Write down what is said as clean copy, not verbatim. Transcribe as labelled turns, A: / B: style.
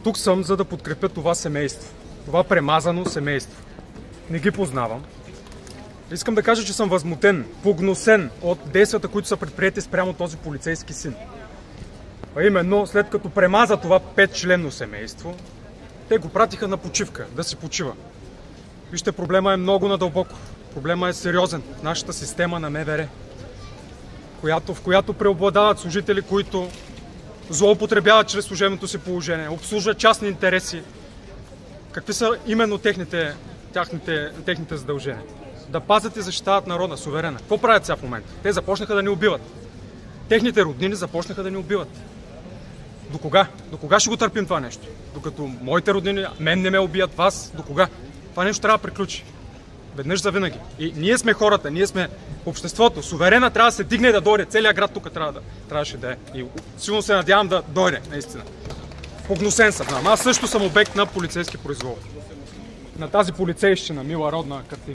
A: Тук съм, за да подкрепя това семейство. Това премазано семейство. Не ги познавам. Искам да кажа, че съм възмутен, погносен от действията, които са предприети спрямо този полицейски син. А именно, след като премаза това 5-членно семейство, те го пратиха на почивка, да си почива. Вижте, проблема е много надълбоко. Проблема е сериозен в нашата система на МВР, в която преобладават служители, които злоупотребяват чрез служебното си положение, обслужват частни интереси. Какви са именно техните задължения? Да пазят и защитават народа, суверена. Какво правят сега в момента? Те започнаха да ни убиват. Техните роднини започнаха да ни убиват. До кога? До кога ще го търпим това нещо? Докато моите роднини, мен не ме убият, вас, до кога? Това нещо трябва да приключи. Веднъж за винаги. И ние сме хората, ние сме обществото. Суверена трябва да се дигне и да дойде. Целият град тук трябваше да е. И силно се надявам да дойде, наистина. Погносен съм. Аз също съм обект на полицейски произвол. На тази полицейщина, мила родна картина.